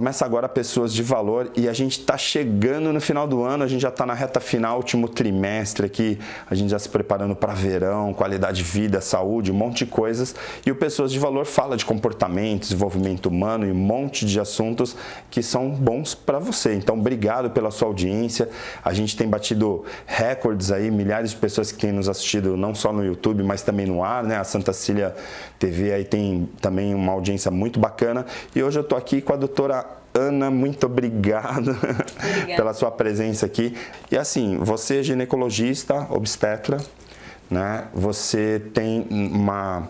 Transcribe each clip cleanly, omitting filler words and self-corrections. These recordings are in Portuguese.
Começa agora Pessoas de Valor e a gente está chegando no final do ano, a gente já está na reta final, último trimestre aqui, a gente já se preparando para verão, qualidade de vida, saúde, um monte de coisas. E o Pessoas de Valor fala de comportamento, desenvolvimento humano e um monte de assuntos que são bons para você. Então, obrigado pela sua audiência. A gente tem batido recordes aí, milhares de pessoas que têm nos assistido não só no YouTube, mas também no ar, né? A Santa Cília TV aí tem também uma audiência muito bacana. E hoje eu estou aqui com a doutora Ana, muito obrigado pela sua presença aqui. E assim, você é ginecologista, obstetra, né? Você tem uma,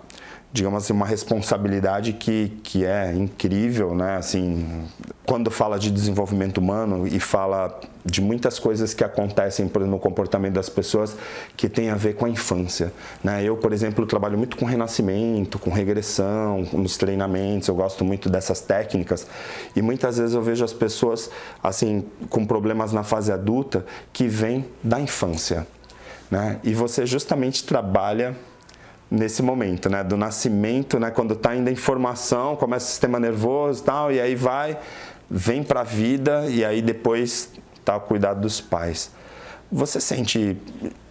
digamos assim, uma responsabilidade que é incrível, né? Assim, quando fala de desenvolvimento humano e fala de muitas coisas que acontecem no comportamento das pessoas que tem a ver com a infância, né? Eu, por exemplo, trabalho muito com renascimento, com regressão, nos treinamentos, eu gosto muito dessas técnicas e muitas vezes eu vejo as pessoas assim com problemas na fase adulta que vêm da infância, né? E você justamente trabalha nesse momento, né, do nascimento, né, quando está ainda em formação, começa o sistema nervoso e tal, e aí vem para a vida e aí depois está o cuidado dos pais. Você sente,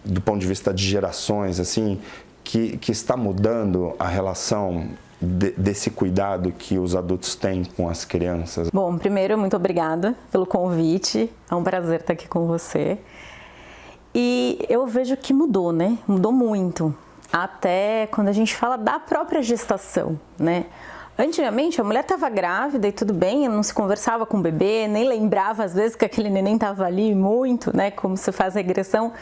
do ponto de vista de gerações, assim, que está mudando a relação desse cuidado que os adultos têm com as crianças? Bom, primeiro, muito obrigada pelo convite, é um prazer estar aqui com você. E eu vejo que mudou, né? Mudou muito. Até quando a gente fala da própria gestação, né? Antigamente a mulher estava grávida e tudo bem, não se conversava com o bebê, nem lembrava às vezes que aquele neném estava ali muito, né? Como se faz regressão.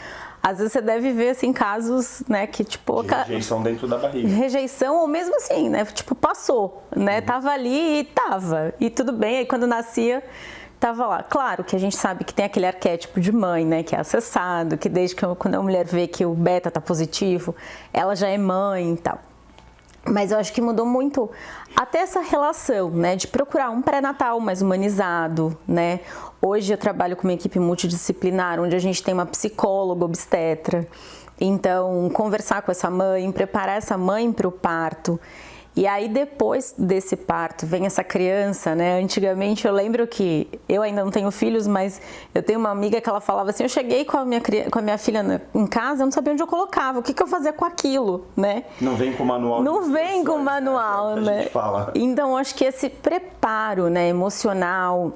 Às vezes você deve ver assim casos, né, que tipo de rejeição dentro da barriga. Rejeição ou mesmo assim, né? Tipo passou, né? Tava ali e tava e tudo bem. Aí quando nascia tava lá. Claro que a gente sabe que tem aquele arquétipo de mãe, né, que é acessado, que desde que quando a mulher vê que o beta tá positivo, ela já é mãe e tal. Mas eu acho que mudou muito até essa relação, né, de procurar um pré-natal mais humanizado, né. Hoje eu trabalho com uma equipe multidisciplinar, onde a gente tem uma psicóloga obstetra. Então, conversar com essa mãe, preparar essa mãe para o parto. E aí depois desse parto vem essa criança, né? Antigamente eu lembro que eu ainda não tenho filhos, mas eu tenho uma amiga que ela falava assim, eu cheguei com a minha filha em casa, eu não sabia onde eu colocava, o que eu fazia com aquilo, né? Não vem com manual. Não vem com manual, né? A gente fala. Então acho que esse preparo, né, emocional,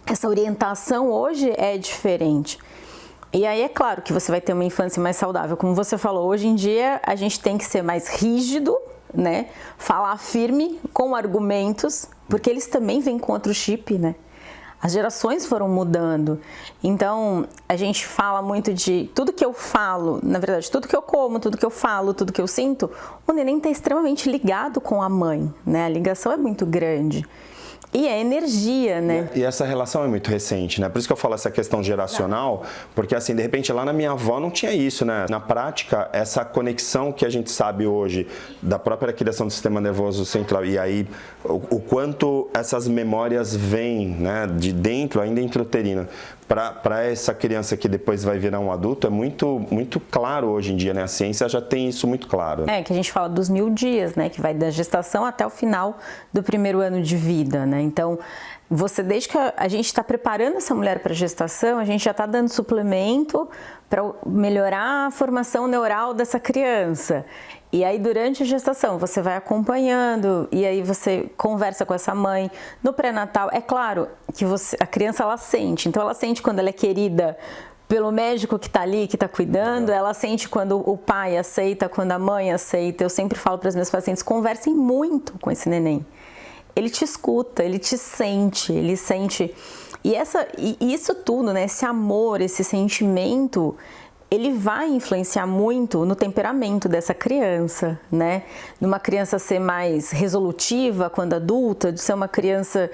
essa orientação hoje é diferente. E aí é claro que você vai ter uma infância mais saudável, como você falou, hoje em dia a gente tem que ser mais rígido, né? Falar firme com argumentos, porque eles também vêm com outro chip, né? As gerações foram mudando. Então, a gente fala muito de tudo que eu falo, na verdade, tudo que eu como, tudo que eu falo, tudo que eu sinto, o neném está extremamente ligado com a mãe, né? A ligação é muito grande. E é energia, né? E essa relação é muito recente, né? Por isso que eu falo essa questão geracional, porque assim, de repente lá na minha avó não tinha isso, né? Na prática, essa conexão que a gente sabe hoje da própria criação do sistema nervoso central e aí o quanto essas memórias vêm, né, de dentro, ainda intrauterina, para essa criança que depois vai virar um adulto é muito claro hoje em dia, né? A ciência já tem isso muito claro. É, que a gente fala dos 1000 dias, né? Que vai da gestação até o final do primeiro ano de vida, né? Então, desde que a gente está preparando essa mulher para a gestação, a gente já está dando suplemento para melhorar a formação neural dessa criança. E aí, durante a gestação, você vai acompanhando e aí você conversa com essa mãe. No pré-natal, é claro que a criança, ela sente. Então, ela sente quando ela é querida pelo médico que está ali, que está cuidando. Ela sente quando o pai aceita, quando a mãe aceita. Eu sempre falo para os meus pacientes, conversem muito com esse neném. Ele te escuta, ele te sente, ele sente... E isso tudo, né? Esse amor, esse sentimento... ele vai influenciar muito no temperamento dessa criança, né? Numa criança ser mais resolutiva quando adulta, de ser uma criança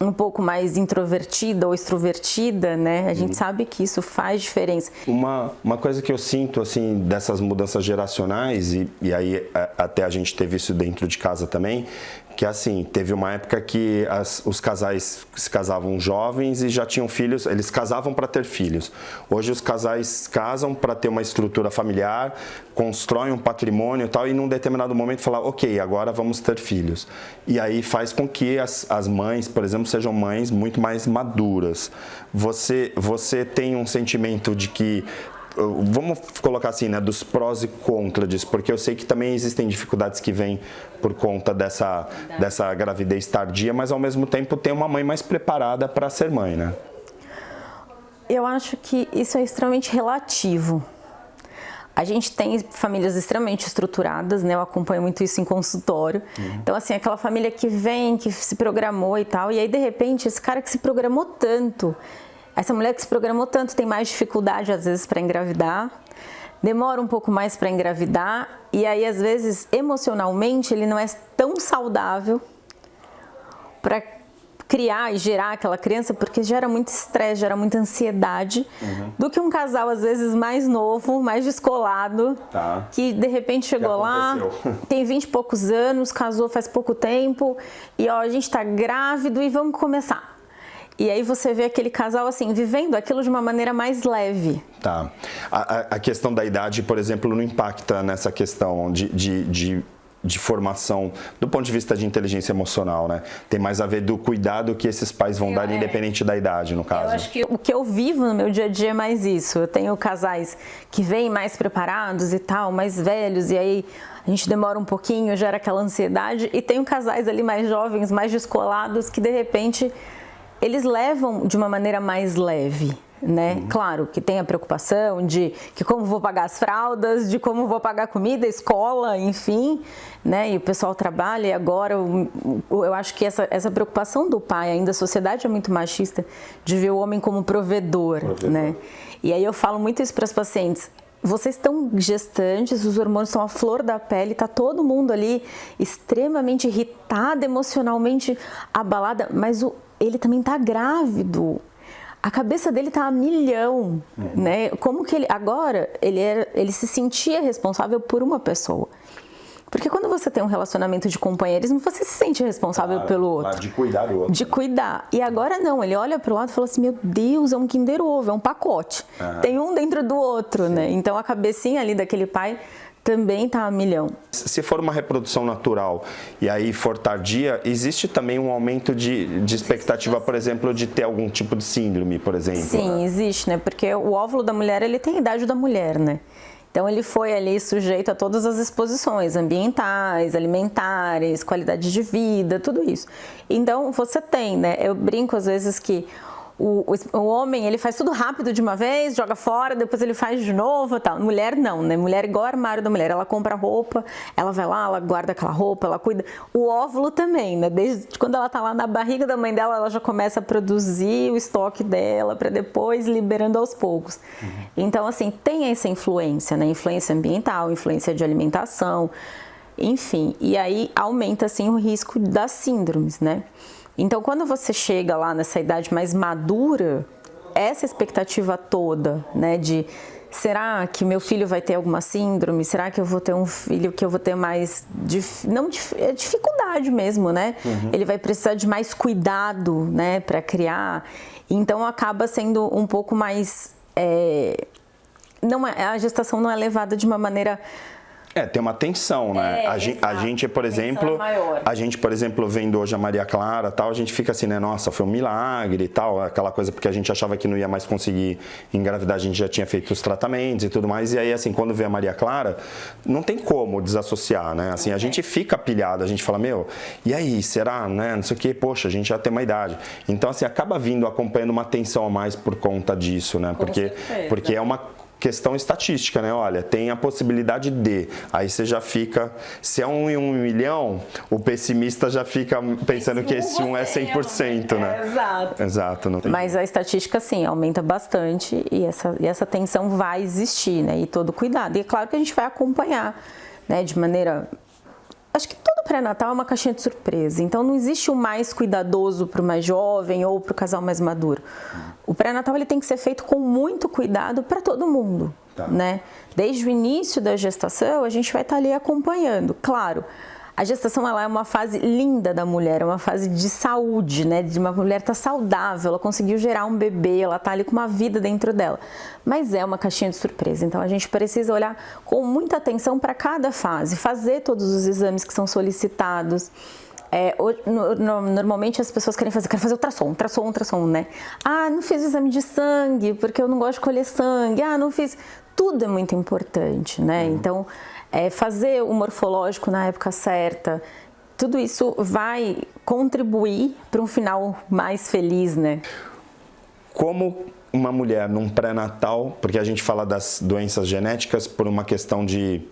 um pouco mais introvertida ou extrovertida, né? A gente sabe que isso faz diferença. Uma coisa que eu sinto, assim, dessas mudanças geracionais, e aí até a gente teve isso dentro de casa também, Que assim, teve uma época que os casais se casavam jovens e já tinham filhos, eles casavam para ter filhos. Hoje os casais casam para ter uma estrutura familiar, constroem um patrimônio e tal, e num determinado momento falar, ok, agora vamos ter filhos. E aí faz com que as mães, por exemplo, sejam mães muito mais maduras. Você tem um sentimento de que, vamos colocar assim, né, dos prós e contras disso, porque eu sei que também existem dificuldades que vêm por conta dessa gravidez tardia, mas ao mesmo tempo tem uma mãe mais preparada para ser mãe, né? Eu acho que isso é extremamente relativo. A gente tem famílias extremamente estruturadas, né? Eu acompanho muito isso em consultório. Então, assim, aquela família que vem, que se programou e tal, e aí, de repente, esse cara que se programou tanto, essa mulher que se programou tanto tem mais dificuldade, às vezes, para engravidar, demora um pouco mais para engravidar, e aí, às vezes, emocionalmente, ele não é tão saudável para criar e gerar aquela criança, porque gera muito estresse, gera muita ansiedade, do que um casal, às vezes, mais novo, mais descolado, que de repente chegou lá, tem 20 e poucos anos, casou faz pouco tempo, e ó, a gente tá grávido e vamos começar. E aí você vê aquele casal, assim, vivendo aquilo de uma maneira mais leve. Tá. A questão da idade, por exemplo, não impacta nessa questão de formação do ponto de vista de inteligência emocional, né? Tem mais a ver do cuidado que esses pais vão dar, independente da idade, no caso. Eu acho que o que eu vivo no meu dia a dia é mais isso. Eu tenho casais que vêm mais preparados e tal, mais velhos, e aí a gente demora um pouquinho, gera aquela ansiedade, e tenho casais ali mais jovens, mais descolados, que de repente eles levam de uma maneira mais leve, né? Claro que tem a preocupação de que como vou pagar as fraldas, de como vou pagar comida, escola, enfim, né? E o pessoal trabalha, e agora eu acho que essa preocupação do pai, ainda a sociedade é muito machista, de ver o homem como provedor, né? E aí eu falo muito isso para as pacientes. Vocês estão gestantes, os hormônios estão à flor da pele, tá todo mundo ali extremamente irritado, emocionalmente abalada, mas ele também tá grávido. A cabeça dele tá a milhão, né? Como que ele se sentia responsável por uma pessoa. Porque quando você tem um relacionamento de companheirismo, você se sente responsável pelo outro. De cuidar do outro. De cuidar. E agora não, ele olha pro lado e fala assim, meu Deus, é um Kinder Ovo, é um pacote. Tem um dentro do outro, né? Então a cabecinha ali daquele pai também tá a milhão. Se for uma reprodução natural e aí for tardia, existe também um aumento de expectativa, por exemplo, de ter algum tipo de síndrome, por exemplo? Sim, existe, né? Porque o óvulo da mulher, ele tem a idade da mulher, né? Então ele foi ali sujeito a todas as exposições ambientais, alimentares, qualidade de vida, tudo isso. Então você tem, né? Eu brinco às vezes que o homem, ele faz tudo rápido de uma vez, joga fora, depois ele faz de novo e tal. Mulher não, né? Mulher igual o armário da mulher, ela compra roupa, ela vai lá, ela guarda aquela roupa, ela cuida. O óvulo também, né? Desde quando ela tá lá na barriga da mãe dela, ela já começa a produzir o estoque dela para depois liberando aos poucos. Então, assim, tem essa influência, né? Influência ambiental, influência de alimentação, enfim. E aí aumenta, assim, o risco das síndromes, né? Então, quando você chega lá nessa idade mais madura, essa expectativa toda, né, de será que meu filho vai ter alguma síndrome? Será que eu vou ter um filho que eu vou ter mais dificuldade mesmo, né? Ele vai precisar de mais cuidado, né, para criar. Então, acaba sendo um pouco mais... a gestação não é levada de uma maneira... tem uma tensão, né? A gente, por exemplo, vendo hoje a Maria Clara, tal, a gente fica assim, né? Nossa, foi um milagre e tal, aquela coisa, porque a gente achava que não ia mais conseguir engravidar, a gente já tinha feito os tratamentos e tudo mais, e aí, assim, quando vê a Maria Clara, não tem como desassociar, né? Assim, a gente fica pilhado, a gente fala, meu, e aí, será, né? Não sei o quê, poxa, a gente já tem uma idade. Então, assim, acaba vindo acompanhando uma tensão a mais por conta disso, né? Porque é uma questão estatística, né? Olha, tem a possibilidade de. Aí você já fica... Se é 1 em 1 milhão, o pessimista já fica pensando que esse 1 é 100%, né? Exato. Exato. Não tem... Mas a estatística, sim, aumenta bastante e essa tensão vai existir, né? E todo cuidado. E é claro que a gente vai acompanhar, né? De maneira... Acho que todo pré-natal é uma caixinha de surpresa, então não existe o mais cuidadoso para o mais jovem ou para o casal mais maduro. O pré-natal ele tem que ser feito com muito cuidado para todo mundo, né? Desde o início da gestação a gente vai estar ali acompanhando. Claro, A gestação ela é uma fase linda da mulher, é uma fase de saúde, né? De uma mulher estar saudável, ela conseguiu gerar um bebê, ela tá ali com uma vida dentro dela. Mas é uma caixinha de surpresa, então a gente precisa olhar com muita atenção para cada fase, fazer todos os exames que são solicitados. Normalmente as pessoas querem fazer ultrassom, né? Ah, não fiz exame de sangue porque eu não gosto de colher sangue. Ah, não fiz. Tudo é muito importante, né? Então, fazer o morfológico na época certa, tudo isso vai contribuir para um final mais feliz, né? Como uma mulher num pré-natal, porque a gente fala das doenças genéticas por uma questão de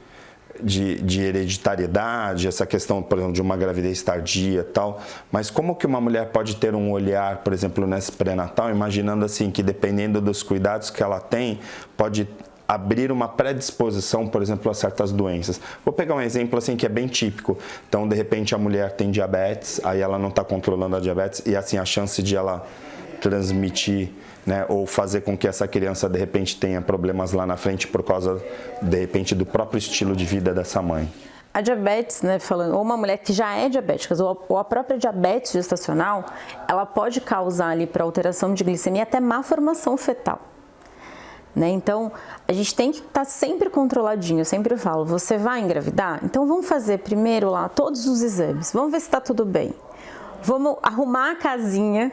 hereditariedade, essa questão, por exemplo, de uma gravidez tardia e tal, mas como que uma mulher pode ter um olhar, por exemplo, nesse pré-natal, imaginando assim que dependendo dos cuidados que ela tem, pode abrir uma predisposição, por exemplo, a certas doenças. Vou pegar um exemplo assim que é bem típico. Então, de repente, a mulher tem diabetes, aí ela não está controlando a diabetes e assim a chance de ela transmitir, né, ou fazer com que essa criança de repente tenha problemas lá na frente por causa, de repente, do próprio estilo de vida dessa mãe. A diabetes, né, falando, ou uma mulher que já é diabética, ou a própria diabetes gestacional, ela pode causar ali para alteração de glicemia até má formação fetal. Né? Então, a gente tem que estar sempre controladinho. Eu sempre falo, você vai engravidar? Então, vamos fazer primeiro lá todos os exames. Vamos ver se está tudo bem. Vamos arrumar a casinha.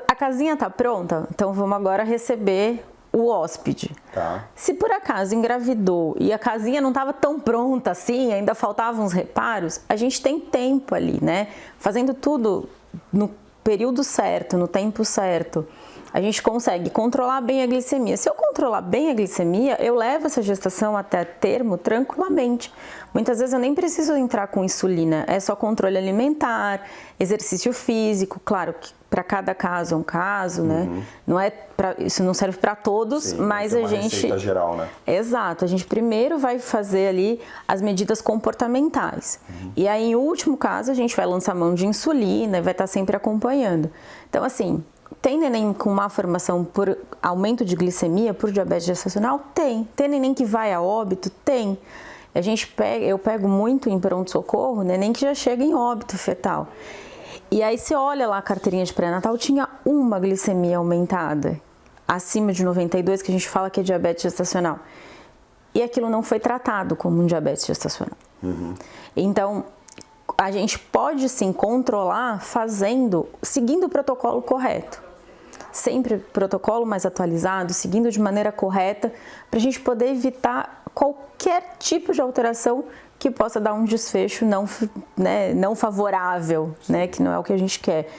A casinha está pronta? Então, vamos agora receber o hóspede. Tá. Se por acaso engravidou e a casinha não estava tão pronta assim, ainda faltavam uns reparos, a gente tem tempo ali, né? Fazendo tudo no período certo, no tempo certo. A gente consegue controlar bem a glicemia. Se eu controlar bem a glicemia, eu levo essa gestação até termo tranquilamente. Muitas vezes eu nem preciso entrar com insulina, é só controle alimentar, exercício físico. Claro que para cada caso é um caso, né? Não é isso não serve para todos, sim, mas a gente... receita geral, né? Exato, a gente primeiro vai fazer ali as medidas comportamentais. E aí, em último caso, a gente vai lançar mão de insulina e vai estar sempre acompanhando. Então, assim... Tem neném com má formação por aumento de glicemia, por diabetes gestacional? Tem. Tem neném que vai a óbito? Tem. Eu pego muito em pronto-socorro, neném que já chega em óbito fetal. E aí você olha lá a carteirinha de pré-natal, tinha uma glicemia aumentada, acima de 92, que a gente fala que é diabetes gestacional. E aquilo não foi tratado como um diabetes gestacional. Então, a gente pode sim controlar seguindo o protocolo correto. Sempre protocolo mais atualizado, seguindo de maneira correta, para a gente poder evitar qualquer tipo de alteração que possa dar um desfecho não favorável, né, que não é o que a gente quer.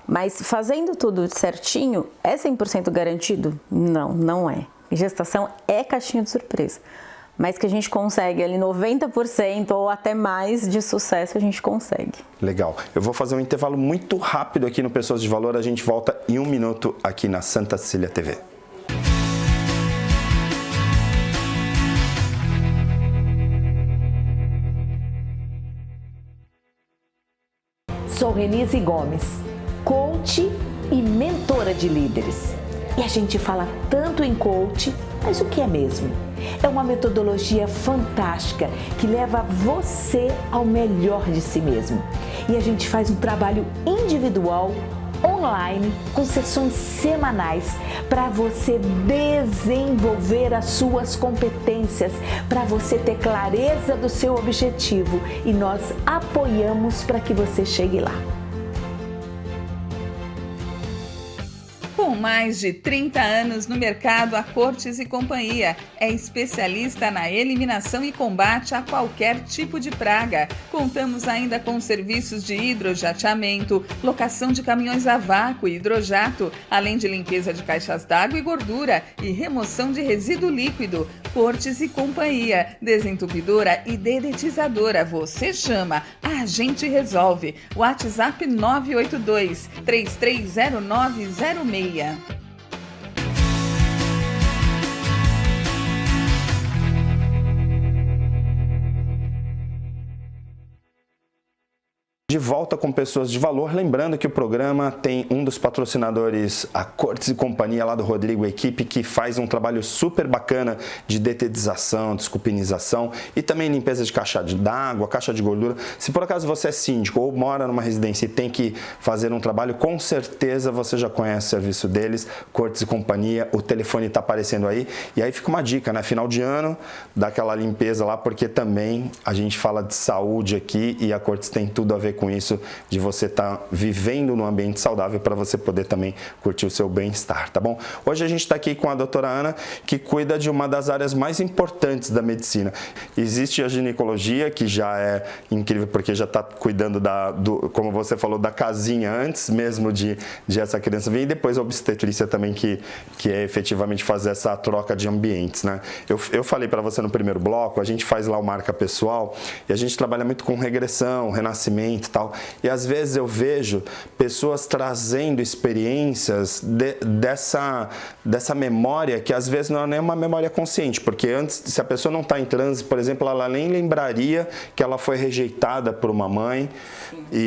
Mas fazendo tudo certinho, é 100% garantido? Não, não é. Gestação é caixinha de surpresa. Mas que a gente consegue ali 90% ou até mais de sucesso, a gente consegue. Legal. Eu vou fazer um intervalo muito rápido aqui no Pessoas de Valor. A gente volta em 1 minuto aqui na Santa Cecília TV. Sou Renise Gomes, coach e mentora de líderes. E a gente fala tanto em coach, mas o que é mesmo? É uma metodologia fantástica que leva você ao melhor de si mesmo. E a gente faz um trabalho individual, online, com sessões semanais para você desenvolver as suas competências, para você ter clareza do seu objetivo e nós apoiamos para que você chegue lá. Com mais de 30 anos no mercado, a Cortes e Companhia é especialista na eliminação e combate a qualquer tipo de praga. Contamos ainda com serviços de hidrojateamento, locação de caminhões a vácuo e hidrojato, além de limpeza de caixas d'água e gordura e remoção de resíduo líquido. Cortes e Companhia, desentupidora e dedetizadora. Você chama, a gente resolve. WhatsApp 982 330906. De volta com pessoas de valor, lembrando que o programa tem um dos patrocinadores, a Cortes e Companhia, lá do Rodrigo, a equipe que faz um trabalho super bacana de detetização, desculpinização e também limpeza de caixa d'água, caixa de gordura. Se por acaso você é síndico ou mora numa residência e tem que fazer um trabalho, com certeza você já conhece o serviço deles, Cortes e Companhia, o telefone está aparecendo aí. E aí fica uma dica, né? Final de ano, dá aquela limpeza lá, porque também a gente fala de saúde aqui e a Cortes tem tudo a ver com isso, de você estar vivendo num ambiente saudável para você poder também curtir o seu bem-estar, tá bom? Hoje a gente está aqui com a doutora Ana, que cuida de uma das áreas mais importantes da medicina. Existe a ginecologia, que já é incrível, porque já está cuidando como você falou, da casinha antes mesmo de essa criança vir, e depois a obstetrícia também, que é efetivamente fazer essa troca de ambientes, né? Eu falei para você no primeiro bloco, a gente faz lá o marca pessoal e a gente trabalha muito com regressão, renascimento, tal. E às vezes eu vejo pessoas trazendo experiências dessa memória, que às vezes não é nem uma memória consciente, porque antes, se a pessoa não está em transe, por exemplo, ela nem lembraria que ela foi rejeitada por uma mãe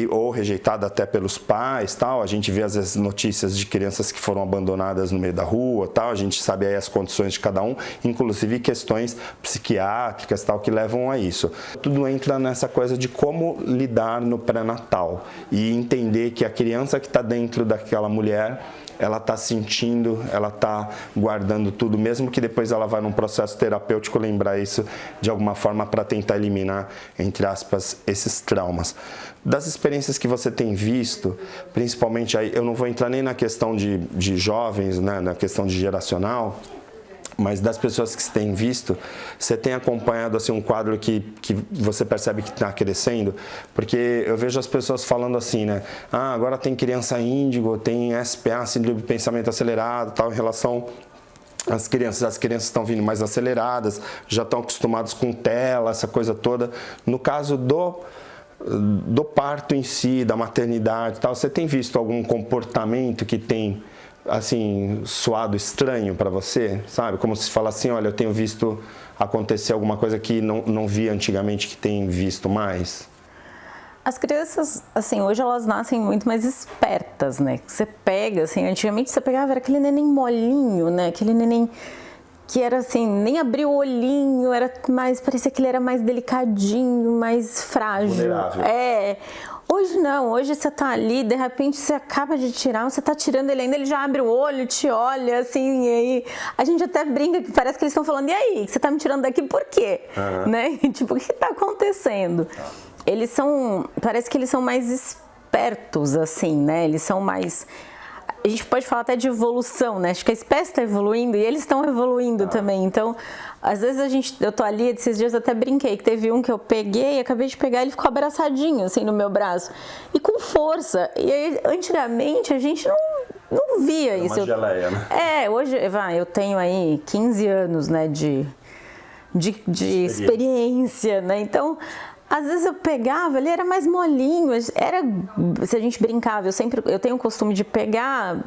ou rejeitada até pelos pais, tal. A gente vê às vezes notícias de crianças que foram abandonadas no meio da rua, tal. A gente sabe aí as condições de cada um, inclusive questões psiquiátricas, tal, que levam a isso. Tudo entra nessa coisa de como lidar no pré-natal e entender que a criança que está dentro daquela mulher, ela está sentindo, ela está guardando tudo, mesmo que depois ela vá num processo terapêutico lembrar isso de alguma forma para tentar eliminar, entre aspas, esses traumas. Das experiências que você tem visto, principalmente aí, eu não vou entrar nem na questão de jovens, né, na questão de geracional, mas das pessoas que você tem visto, você tem acompanhado assim, um quadro que você percebe que está crescendo? Porque eu vejo as pessoas falando assim, né? Ah, agora tem criança índigo, tem SPA, síndrome de pensamento acelerado, tal, em relação às crianças. As crianças estão vindo mais aceleradas, já estão acostumadas com tela, essa coisa toda. No caso do parto em si, da maternidade, tal, você tem visto algum comportamento que tem assim, soado estranho para você, sabe? Como se fala assim, olha, eu tenho visto acontecer alguma coisa que não vi antigamente, que tem visto mais? As crianças, assim, hoje elas nascem muito mais espertas, né? Você pega, assim, antigamente você pegava, era aquele neném molinho, né? Aquele neném que era assim, nem abria o olhinho, parecia que ele era mais delicadinho, mais frágil. Vulnerável. Hoje não, hoje você tá ali, de repente você acaba de tirar, você tá tirando ele ainda, ele já abre o olho, te olha, assim, e aí a gente até brinca que parece que eles estão falando, e aí, você tá me tirando daqui por quê? Uhum. Né? Tipo, o que tá acontecendo? Parece que eles são mais espertos, assim, né? Eles são mais... A gente pode falar até de evolução, né? Acho que a espécie está evoluindo e eles estão evoluindo também. Então, às vezes eu tô ali, esses dias eu até brinquei, que teve um que eu peguei, acabei de pegar, ele ficou abraçadinho, assim, no meu braço. E com força. E aí, antigamente, a gente não via isso. Uma geleia, né? Hoje, eu tenho aí 15 anos, né, de experiência, né? Então... Às vezes eu pegava, ele era mais molinho, se a gente brincava, eu tenho o costume de pegar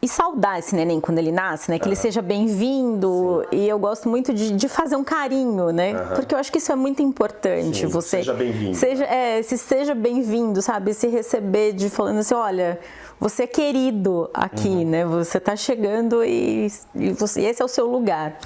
e saudar esse neném quando ele nasce, né? Que ele seja bem-vindo. E eu gosto muito de fazer um carinho, né? Porque eu acho que isso é muito importante. Sim, seja bem-vindo. Seja bem-vindo, sabe? Se receber falando assim, olha, você é querido aqui, né? Você tá chegando e esse é o seu lugar.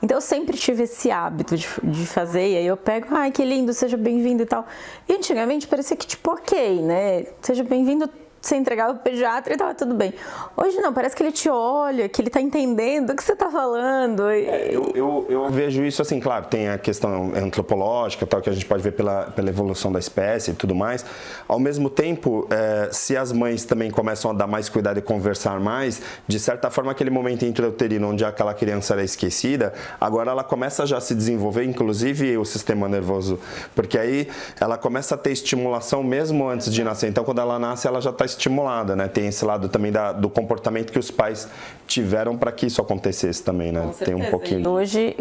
Então eu sempre tive esse hábito de fazer, e aí eu pego, ai, que lindo, seja bem-vindo e tal. E antigamente parecia que tipo, ok, né? Seja bem-vindo, você entregava o pediatra e tava tudo bem. Hoje não, parece que ele te olha, que ele tá entendendo o que você tá falando. Eu vejo isso assim, claro, tem a questão antropológica, tal, que a gente pode ver pela evolução da espécie e tudo mais. Ao mesmo tempo, se as mães também começam a dar mais cuidado e conversar mais, de certa forma aquele momento intrauterino onde aquela criança era esquecida, agora ela começa já a se desenvolver, inclusive o sistema nervoso, porque aí ela começa a ter estimulação mesmo antes de nascer. Então quando ela nasce, ela já está estimulada, né? Tem esse lado também do comportamento que os pais tiveram para que isso acontecesse também, né? Tem um pouquinho. Hoje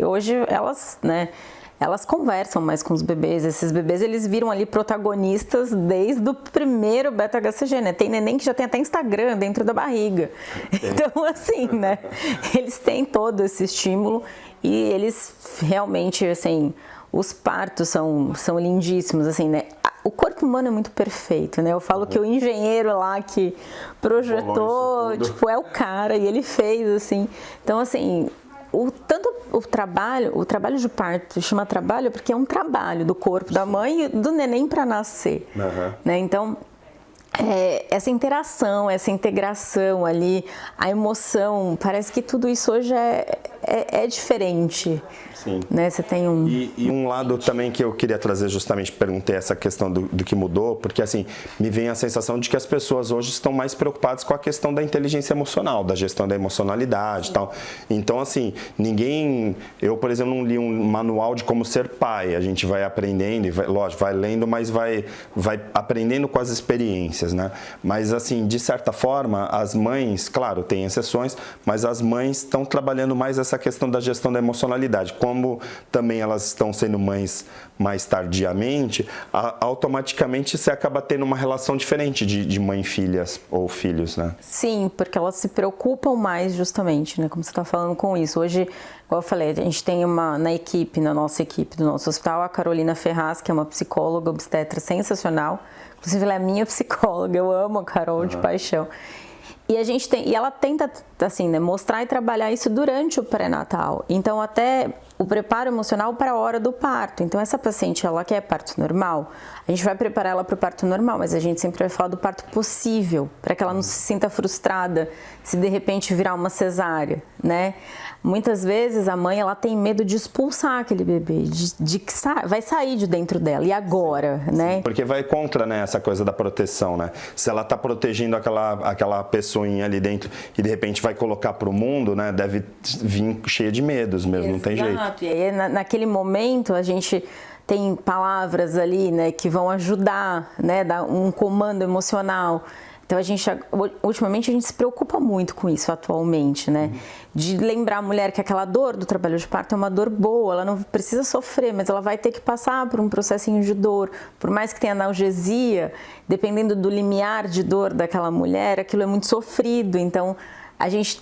elas, né? Elas conversam mais com os bebês. Esses bebês, eles viram ali protagonistas desde o primeiro beta-HCG, né? Tem neném que já tem até Instagram dentro da barriga. Então, assim, né? Eles têm todo esse estímulo e eles realmente, assim... os partos são lindíssimos, assim, né? O corpo humano é muito perfeito, né? Eu falo que o engenheiro lá que projetou, tipo, é o cara e ele fez, assim. Então, assim, o trabalho de parto chama trabalho porque é um trabalho do corpo da mãe e do neném para nascer, né? Então, essa interação, essa integração ali, a emoção, parece que tudo isso hoje é diferente. Sim. Né? Você tem E um lado também que eu queria trazer, justamente perguntei essa questão do que mudou, porque assim, me vem a sensação de que as pessoas hoje estão mais preocupadas com a questão da inteligência emocional, da gestão da emocionalidade e tal. Então assim, eu por exemplo não li um manual de como ser pai, a gente vai aprendendo, lógico, vai lendo, mas vai aprendendo com as experiências, né? Mas assim, de certa forma, as mães, claro, tem exceções, mas as mães estão trabalhando mais essa questão da gestão da emocionalidade. Como também elas estão sendo mães mais tardiamente, automaticamente você acaba tendo uma relação diferente de mãe e filhas ou filhos, né? Sim, porque elas se preocupam mais justamente, né? Como você está falando com isso. Hoje, como eu falei, a gente tem na nossa equipe do nosso hospital, a Carolina Ferraz, que é uma psicóloga obstetra sensacional. Inclusive, ela é minha psicóloga, eu amo a Carol de paixão. E ela tenta, assim, né, mostrar e trabalhar isso durante o pré-natal. Então, até o preparo emocional para a hora do parto. Então, essa paciente, ela quer parto normal, a gente vai preparar ela para o parto normal, mas a gente sempre vai falar do parto possível, para que ela não se sinta frustrada se de repente virar uma cesárea, né? Muitas vezes a mãe, ela tem medo de expulsar aquele bebê, de que vai sair de dentro dela, e agora, né? Porque vai contra, né, essa coisa da proteção, né? Se ela está protegendo aquela pessoinha ali dentro e de repente vai colocar para o mundo, né, deve vir cheia de medos mesmo, não tem jeito. Exato, e aí naquele momento a gente tem palavras ali, né, que vão ajudar, né, dar um comando emocional. Então, ultimamente, a gente se preocupa muito com isso atualmente, né? De lembrar a mulher que aquela dor do trabalho de parto é uma dor boa, ela não precisa sofrer, mas ela vai ter que passar por um processinho de dor. Por mais que tenha analgesia, dependendo do limiar de dor daquela mulher, aquilo é muito sofrido. Então, a gente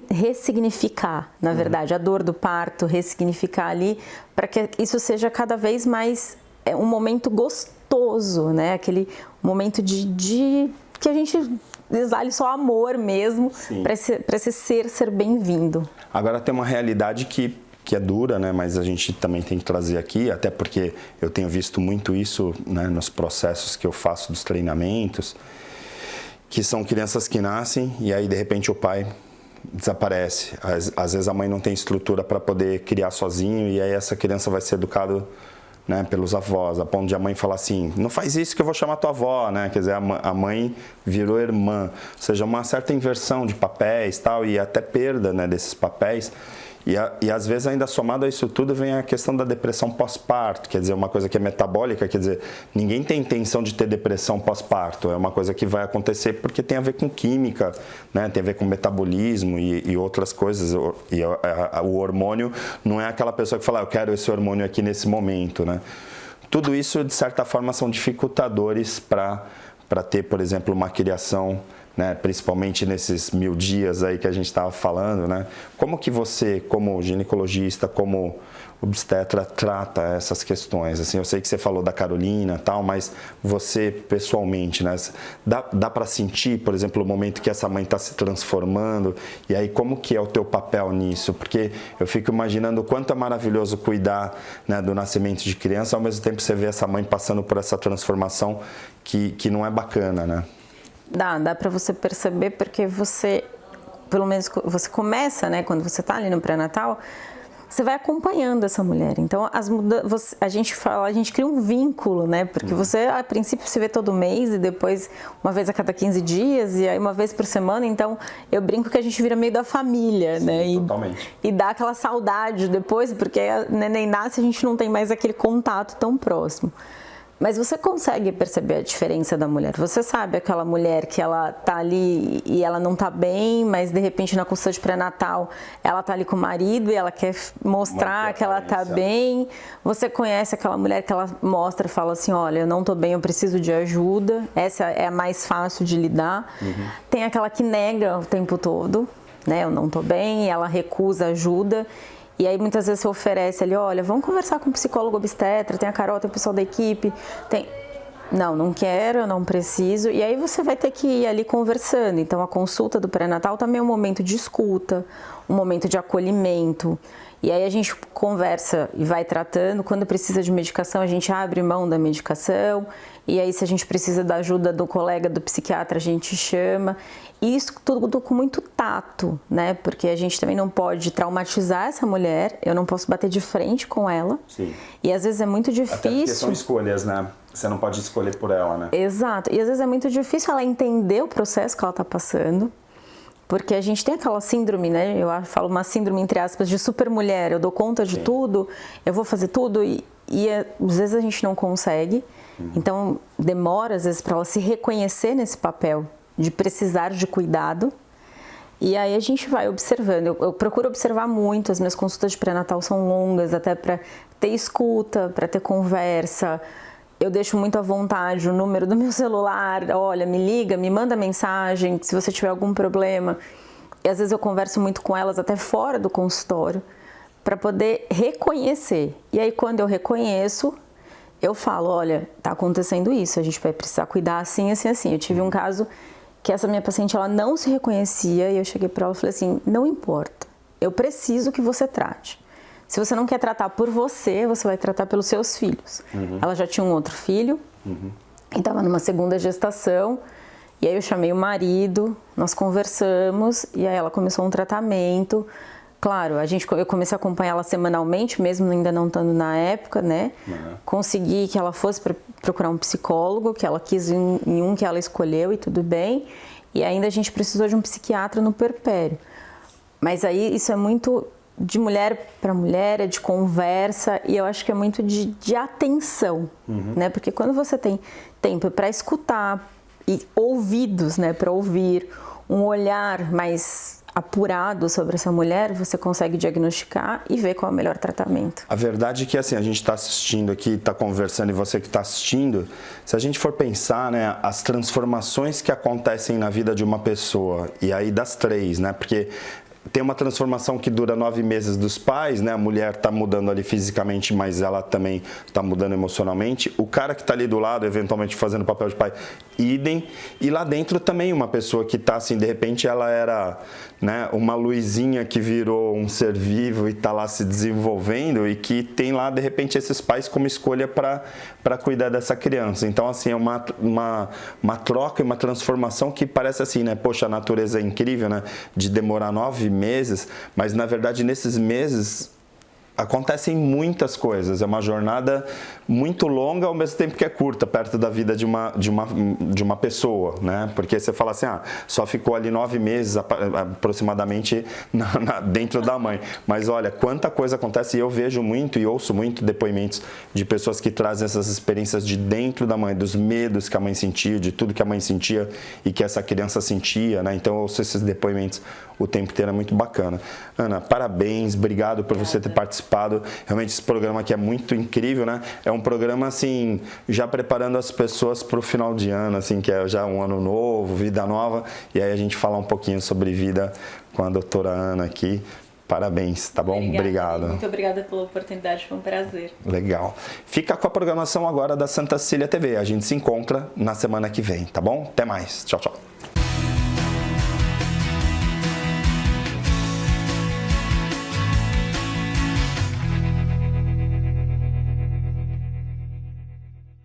ressignificar, na verdade, a dor do parto, ressignificar ali, para que isso seja cada vez mais um momento gostoso, né? Aquele momento de que a gente exale só amor mesmo, para esse ser bem-vindo. Agora tem uma realidade que é dura, né? Mas a gente também tem que trazer aqui, até porque eu tenho visto muito isso, né, nos processos que eu faço dos treinamentos, que são crianças que nascem e aí de repente o pai desaparece. Às vezes a mãe não tem estrutura para poder criar sozinho e aí essa criança vai ser educada, né, pelos avós, a ponto de a mãe falar assim, não faz isso que eu vou chamar tua avó, né? Quer dizer, a mãe virou irmã, ou seja, uma certa inversão de papéis tal, e até perda, né, desses papéis. E às vezes ainda somado a isso tudo vem a questão da depressão pós-parto, quer dizer, uma coisa que é metabólica, quer dizer, ninguém tem intenção de ter depressão pós-parto, é uma coisa que vai acontecer porque tem a ver com química, né? Tem a ver com metabolismo e outras coisas, e o hormônio não é aquela pessoa que fala, eu quero esse hormônio aqui nesse momento, né? Tudo isso, de certa forma, são dificultadores para ter, por exemplo, uma criação, né, principalmente nesses 1000 dias aí que a gente estava falando, né? Como que você, como ginecologista, como obstetra, trata essas questões? Assim, eu sei que você falou da Carolina e tal, mas você pessoalmente, né, dá para sentir, por exemplo, o momento que essa mãe está se transformando, e aí como que é o teu papel nisso? Porque eu fico imaginando o quanto é maravilhoso cuidar, né, do nascimento de criança, ao mesmo tempo você vê essa mãe passando por essa transformação que não é bacana, né? Dá para você perceber, porque você, pelo menos você começa, né, quando você está ali no pré-natal, você vai acompanhando essa mulher. Então, a gente cria um vínculo, né, porque você, a princípio, se vê todo mês e depois uma vez a cada 15 dias e aí uma vez por semana. Então, eu brinco que a gente vira meio da família, né, totalmente. E dá aquela saudade depois, porque a neném nasce, a gente não tem mais aquele contato tão próximo. Mas você consegue perceber a diferença da mulher. Você sabe aquela mulher que ela tá ali e ela não tá bem, mas de repente na consulta de pré-natal ela tá ali com o marido e ela quer mostrar que ela tá bem. Você conhece aquela mulher que ela mostra e fala assim, olha, eu não tô bem, eu preciso de ajuda. Essa é a mais fácil de lidar. Tem aquela que nega o tempo todo, né? Eu não tô bem, e ela recusa ajuda. E aí muitas vezes você oferece ali, olha, vamos conversar com o psicólogo obstetra, tem a Carol, tem o pessoal da equipe, tem... Não quero, eu não preciso. E aí você vai ter que ir ali conversando. Então a consulta do pré-natal também é um momento de escuta, um momento de acolhimento. E aí a gente conversa e vai tratando. Quando precisa de medicação, a gente abre mão da medicação. E aí se a gente precisa da ajuda do colega, do psiquiatra, a gente chama. E isso tudo com muito tato, né? Porque a gente também não pode traumatizar essa mulher. Eu não posso bater de frente com ela. Sim. E às vezes é muito difícil. Até porque são escolhas, né? Você não pode escolher por ela, né? Exato. E às vezes é muito difícil ela entender o processo que ela está passando. Porque a gente tem aquela síndrome, né? Eu falo uma síndrome, entre aspas, de super mulher. Eu dou conta de tudo, eu vou fazer tudo. E às vezes a gente não consegue. Então demora, às vezes, para ela se reconhecer nesse papel de precisar de cuidado. E aí a gente vai observando. Eu procuro observar muito. As minhas consultas de pré-natal são longas, até para ter escuta, para ter conversa. Eu deixo muito à vontade o número do meu celular. Olha, me liga, me manda mensagem se você tiver algum problema. E às vezes eu converso muito com elas até fora do consultório para poder reconhecer. E aí quando eu reconheço, eu falo, olha, tá acontecendo isso, a gente vai precisar cuidar assim, assim, assim. Eu tive um caso que essa minha paciente, ela não se reconhecia e eu cheguei para ela e falei assim, não importa, eu preciso que você trate. Se você não quer tratar por você, você vai tratar pelos seus filhos. Ela já tinha um outro filho e estava numa segunda gestação. E aí eu chamei o marido, nós conversamos e aí ela começou um tratamento. Claro, eu comecei a acompanhar ela semanalmente, mesmo ainda não estando na época, né? Consegui que ela fosse procurar um psicólogo, que ela quis em um que ela escolheu e tudo bem. E ainda a gente precisou de um psiquiatra no puerpério. Mas aí isso é muito de mulher para mulher, é de conversa e eu acho que é muito de atenção, né? Porque quando você tem tempo para escutar e ouvidos, né, para ouvir, um olhar mais apurado sobre essa mulher, você consegue diagnosticar e ver qual é o melhor tratamento. A verdade é que assim, a gente está assistindo aqui, está conversando e você que está assistindo, se a gente for pensar, né, as transformações que acontecem na vida de uma pessoa, e aí das três, né, porque tem uma transformação que dura 9 meses dos pais, né? A mulher está mudando ali fisicamente, mas ela também está mudando emocionalmente. O cara que está ali do lado, eventualmente fazendo o papel de pai, idem. E lá dentro também uma pessoa que está assim, de repente ela era, né, uma luzinha que virou um ser vivo e está lá se desenvolvendo e que tem lá, de repente, esses pais como escolha para cuidar dessa criança. Então, assim, é uma troca e uma transformação que parece assim, né? Poxa, a natureza é incrível, né? De demorar 9 meses, mas na verdade nesses meses acontecem muitas coisas, é uma jornada muito longa ao mesmo tempo que é curta, perto da vida de uma pessoa, né? Porque você fala assim, só ficou ali 9 meses aproximadamente dentro da mãe. Mas olha, quanta coisa acontece e eu vejo muito e ouço muito depoimentos de pessoas que trazem essas experiências de dentro da mãe, dos medos que a mãe sentia, de tudo que a mãe sentia e que essa criança sentia, né? Então eu ouço esses depoimentos o tempo inteiro, é muito bacana. Ana, parabéns, obrigado por você ter participado. Realmente esse programa aqui é muito incrível, né? É um programa, assim, já preparando as pessoas para o final de ano, assim, que é já um ano novo, vida nova. E aí a gente fala um pouquinho sobre vida com a doutora Ana aqui. Parabéns, tá bom? Obrigado. Muito obrigada pela oportunidade, foi um prazer. Legal. Fica com a programação agora da Santa Cecília TV. A gente se encontra na semana que vem, tá bom? Até mais. Tchau, tchau.